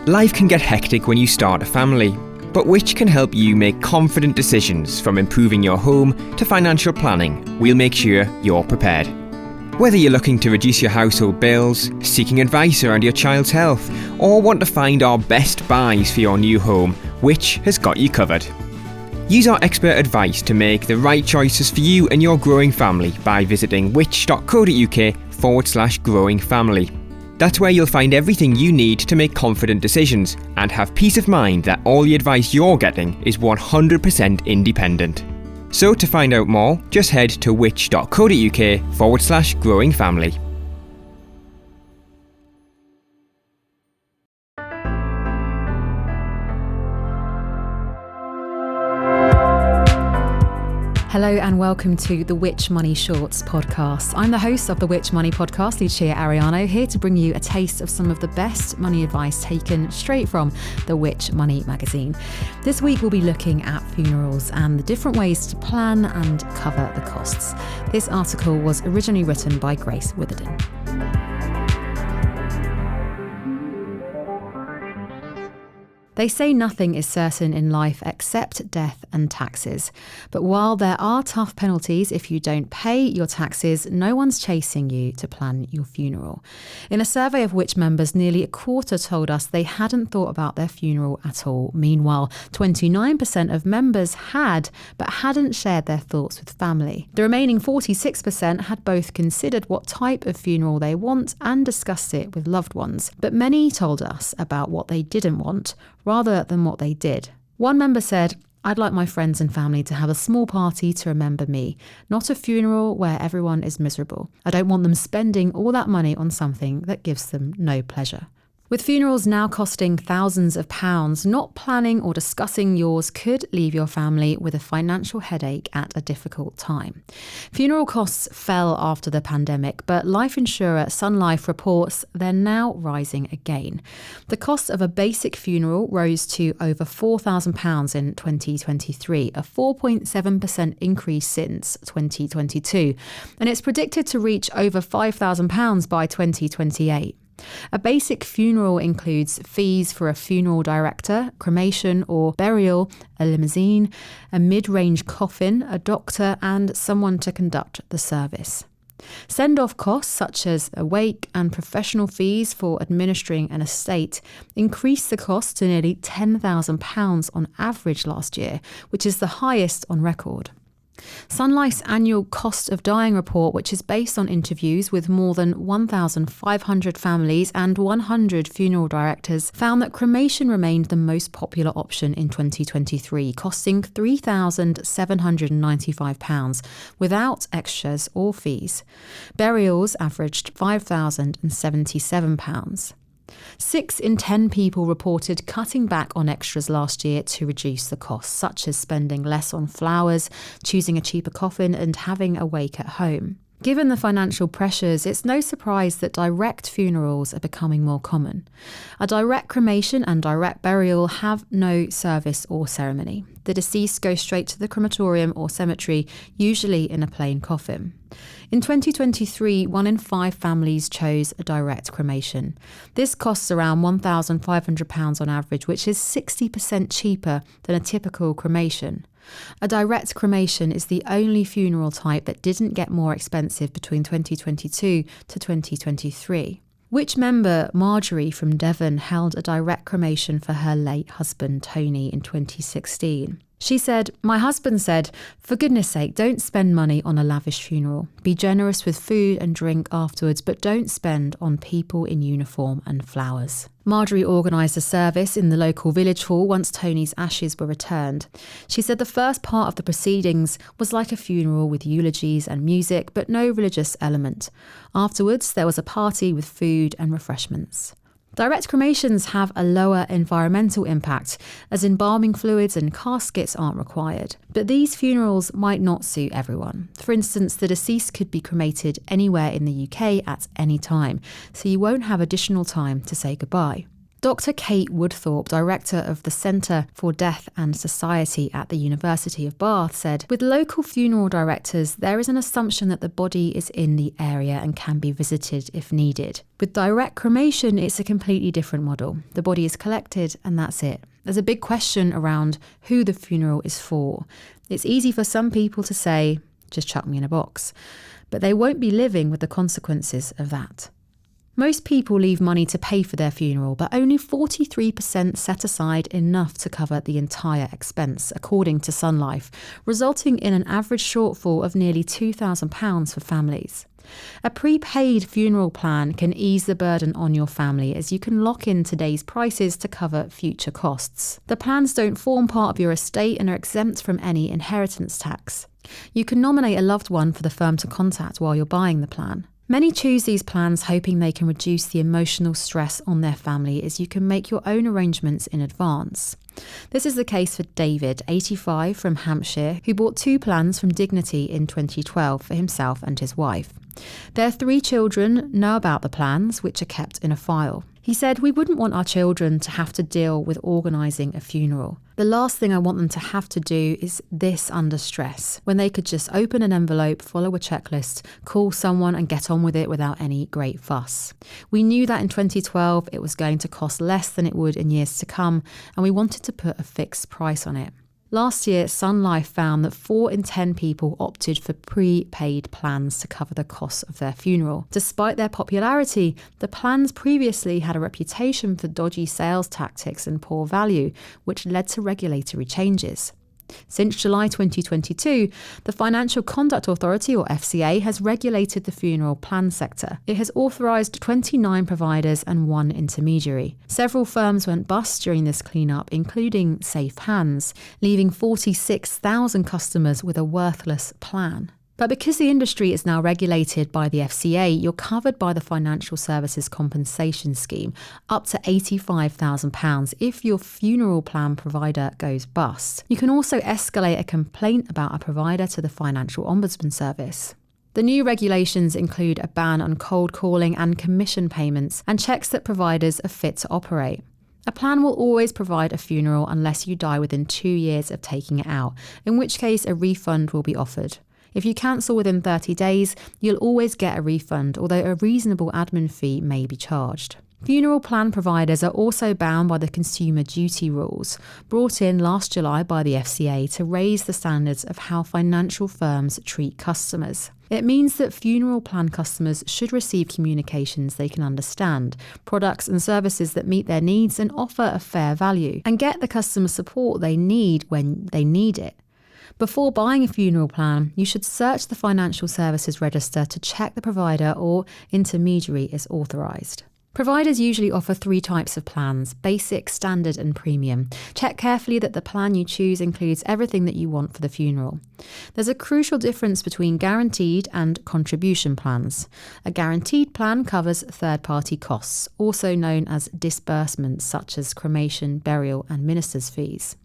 Life can get hectic when you start a family, but Which can help you make confident decisions from improving your home to financial planning. We'll make sure you're prepared. Whether you're looking to reduce your household bills, seeking advice around your child's health, or want to find our best buys for your new home, Which has got you covered. Use our expert advice to make the right choices for you and your growing family by visiting which.co.uk/growing family. That's where you'll find everything you need to make confident decisions and have peace of mind that all the advice you're getting is 100% independent. So to find out more, just head to which.co.uk/growing family. Hello and welcome to the Which Money Shorts podcast. I'm the host of the Which Money podcast, Lucia Ariano, here to bring you a taste of some of the best money advice taken straight from the Which Money magazine. This week we'll be looking at funerals and the different ways to plan and cover the costs. This article was originally written by Grace Witherden. They say nothing is certain in life except death and taxes. But while there are tough penalties if you don't pay your taxes, no one's chasing you to plan your funeral. In a survey of Which members, nearly a quarter told us they hadn't thought about their funeral at all. Meanwhile, 29% of members had, but hadn't shared their thoughts with family. The remaining 46% had both considered what type of funeral they want and discussed it with loved ones. But many told us about what they didn't want, rather than what they did. One member said, "I'd like my friends and family to have a small party to remember me, not a funeral where everyone is miserable. I don't want them spending all that money on something that gives them no pleasure." With funerals now costing thousands of pounds, not planning or discussing yours could leave your family with a financial headache at a difficult time. Funeral costs fell after the pandemic, but life insurer Sun Life reports they're now rising again. The cost of a basic funeral rose to over £4,000 in 2023, a 4.7% increase since 2022, and it's predicted to reach over £5,000 by 2028. A basic funeral includes fees for a funeral director, cremation or burial, a limousine, a mid-range coffin, a doctor, and someone to conduct the service. Send-off costs such as a wake and professional fees for administering an estate increased the cost to nearly £10,000 on average last year, which is the highest on record. Sun Life's annual cost of dying report, which is based on interviews with more than 1,500 families and 100 funeral directors, found that cremation remained the most popular option in 2023, costing £3,795 without extras or fees. Burials averaged £5,077. 6 in 10 people reported cutting back on extras last year to reduce the costs, such as spending less on flowers, choosing a cheaper coffin, and having a wake at home. Given the financial pressures, it's no surprise that direct funerals are becoming more common. A direct cremation and direct burial have no service or ceremony. The deceased go straight to the crematorium or cemetery, usually in a plain coffin. In 2023, 1 in 5 families chose a direct cremation. This costs around £1,500 on average, which is 60% cheaper than a typical cremation. A direct cremation is the only funeral type that didn't get more expensive between 2022 to 2023. Which member, Marjorie from Devon, held a direct cremation for her late husband, Tony, in 2016. She said, "My husband said, for goodness sake, don't spend money on a lavish funeral. Be generous with food and drink afterwards, but don't spend on people in uniform and flowers." Marjorie organised a service in the local village hall once Tony's ashes were returned. She said the first part of the proceedings was like a funeral with eulogies and music, but no religious element. Afterwards, there was a party with food and refreshments. Direct cremations have a lower environmental impact, as embalming fluids and caskets aren't required. But these funerals might not suit everyone. For instance, the deceased could be cremated anywhere in the UK at any time, so you won't have additional time to say goodbye. Dr. Kate Woodthorpe, director of the Centre for Death and Society at the University of Bath, said, "With local funeral directors, there is an assumption that the body is in the area and can be visited if needed. With direct cremation, it's a completely different model. The body is collected and that's it. There's a big question around who the funeral is for. It's easy for some people to say, just chuck me in a box, but they won't be living with the consequences of that." Most people leave money to pay for their funeral, but only 43% set aside enough to cover the entire expense, according to Sun Life, resulting in an average shortfall of nearly £2,000 for families. A prepaid funeral plan can ease the burden on your family, as you can lock in today's prices to cover future costs. The plans don't form part of your estate and are exempt from any inheritance tax. You can nominate a loved one for the firm to contact while you're buying the plan. Many choose these plans hoping they can reduce the emotional stress on their family, as you can make your own arrangements in advance. This is the case for David, 85, from Hampshire, who bought 2 plans from Dignity in 2012 for himself and his wife. Their 3 children know about the plans, which are kept in a file. He said, "We wouldn't want our children to have to deal with organising a funeral. The last thing I want them to have to do is this under stress, when they could just open an envelope, follow a checklist, call someone and get on with it without any great fuss. We knew that in 2012 it was going to cost less than it would in years to come, and we wanted to put a fixed price on it." Last year, Sun Life found that 4 in 10 people opted for prepaid plans to cover the costs of their funeral. Despite their popularity, the plans previously had a reputation for dodgy sales tactics and poor value, which led to regulatory changes. Since July 2022, the Financial Conduct Authority, or FCA, has regulated the funeral plan sector. It has authorised 29 providers and 1 intermediary. Several firms went bust during this clean-up, including Safe Hands, leaving 46,000 customers with a worthless plan. But because the industry is now regulated by the FCA, you're covered by the Financial Services Compensation Scheme, up to £85,000 if your funeral plan provider goes bust. You can also escalate a complaint about a provider to the Financial Ombudsman Service. The new regulations include a ban on cold calling and commission payments, and checks that providers are fit to operate. A plan will always provide a funeral unless you die within 2 years of taking it out, in which case a refund will be offered. If you cancel within 30 days, you'll always get a refund, although a reasonable admin fee may be charged. Funeral plan providers are also bound by the Consumer Duty rules, brought in last July by the FCA to raise the standards of how financial firms treat customers. It means that funeral plan customers should receive communications they can understand, products and services that meet their needs and offer a fair value, and get the customer support they need when they need it. Before buying a funeral plan, you should search the Financial Services Register to check the provider or intermediary is authorised. Providers usually offer 3 types of plans: basic, standard and premium. Check carefully that the plan you choose includes everything that you want for the funeral. There's a crucial difference between guaranteed and contribution plans. A guaranteed plan covers third-party costs, also known as disbursements such as cremation, burial and minister's fees.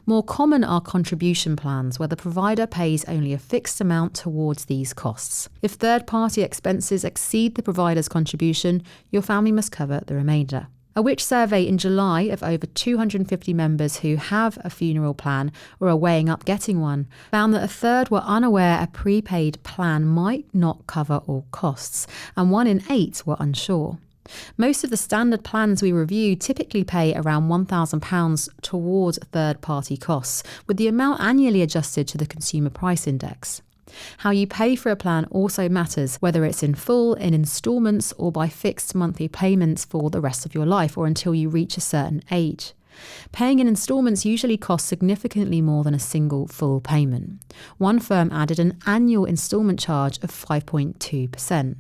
More common are contribution plans, where the provider pays only a fixed amount towards these costs. If third-party expenses exceed the provider's contribution, your family must cover the remainder. A Which survey in July of over 250 members who have a funeral plan or are weighing up getting one found that a third were unaware a prepaid plan might not cover all costs, and 1 in 8 were unsure. Most of the standard plans we review typically pay around £1,000 towards third-party costs, with the amount annually adjusted to the Consumer Price Index. How you pay for a plan also matters, whether it's in full, in instalments, or by fixed monthly payments for the rest of your life or until you reach a certain age. Paying in instalments usually costs significantly more than a single full payment. One firm added an annual instalment charge of 5.2%.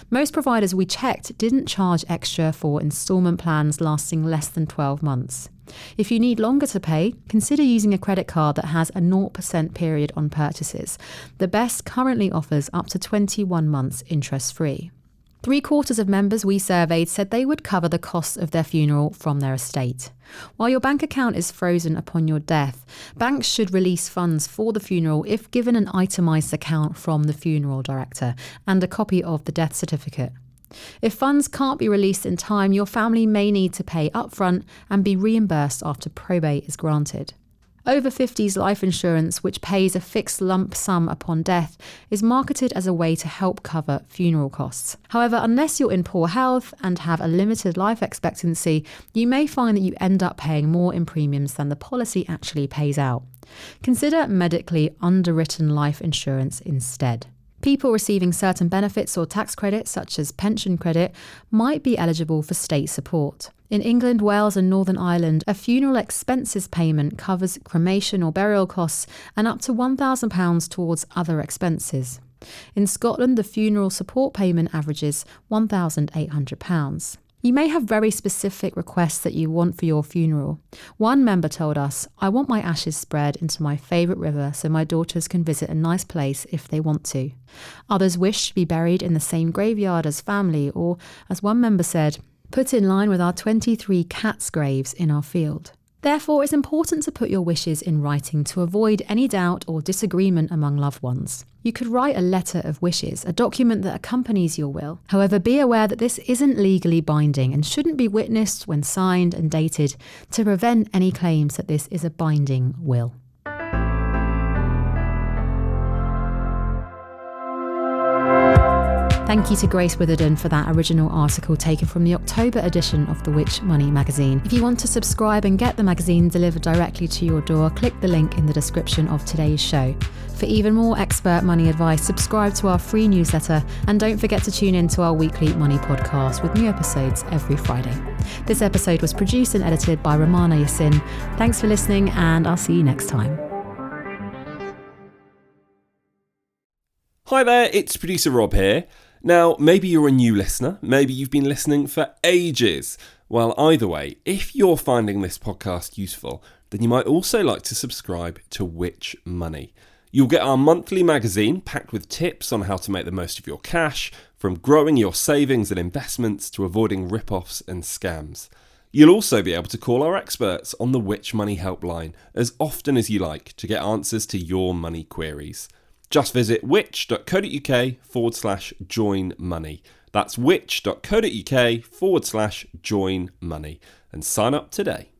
Most providers we checked didn't charge extra for instalment plans lasting less than 12 months. If you need longer to pay, consider using a credit card that has a 0% period on purchases. The best currently offers up to 21 months interest-free. 3/4 of members we surveyed said they would cover the costs of their funeral from their estate. While your bank account is frozen upon your death, banks should release funds for the funeral if given an itemised account from the funeral director and a copy of the death certificate. If funds can't be released in time, your family may need to pay upfront and be reimbursed after probate is granted. Over 50s life insurance, which pays a fixed lump sum upon death, is marketed as a way to help cover funeral costs. However, unless you're in poor health and have a limited life expectancy, you may find that you end up paying more in premiums than the policy actually pays out. Consider medically underwritten life insurance instead. People receiving certain benefits or tax credits, such as pension credit, might be eligible for state support. In England, Wales and Northern Ireland, a funeral expenses payment covers cremation or burial costs and up to £1,000 towards other expenses. In Scotland, the funeral support payment averages £1,800. You may have very specific requests that you want for your funeral. One member told us, "I want my ashes spread into my favourite river so my daughters can visit a nice place if they want to." Others wish to be buried in the same graveyard as family, or, as one member said, put in line with our 23 cats' graves in our field. Therefore, it's important to put your wishes in writing to avoid any doubt or disagreement among loved ones. You could write a letter of wishes, a document that accompanies your will. However, be aware that this isn't legally binding and shouldn't be witnessed when signed and dated to prevent any claims that this is a binding will. Thank you to Grace Witherden for that original article taken from the October edition of the Which Money magazine. If you want to subscribe and get the magazine delivered directly to your door, click the link in the description of today's show. For even more expert money advice, subscribe to our free newsletter and don't forget to tune in to our weekly money podcast with new episodes every Friday. This episode was produced and edited by Romana Yassin. Thanks for listening and I'll see you next time. Hi there, it's producer Rob here. Now, maybe you're a new listener, maybe you've been listening for ages. Well, either way, if you're finding this podcast useful, then you might also like to subscribe to Which Money. You'll get our monthly magazine packed with tips on how to make the most of your cash, from growing your savings and investments to avoiding rip-offs and scams. You'll also be able to call our experts on the Which Money helpline as often as you like to get answers to your money queries. Just visit which.co.uk/join money. That's which.co.uk/join money and sign up today.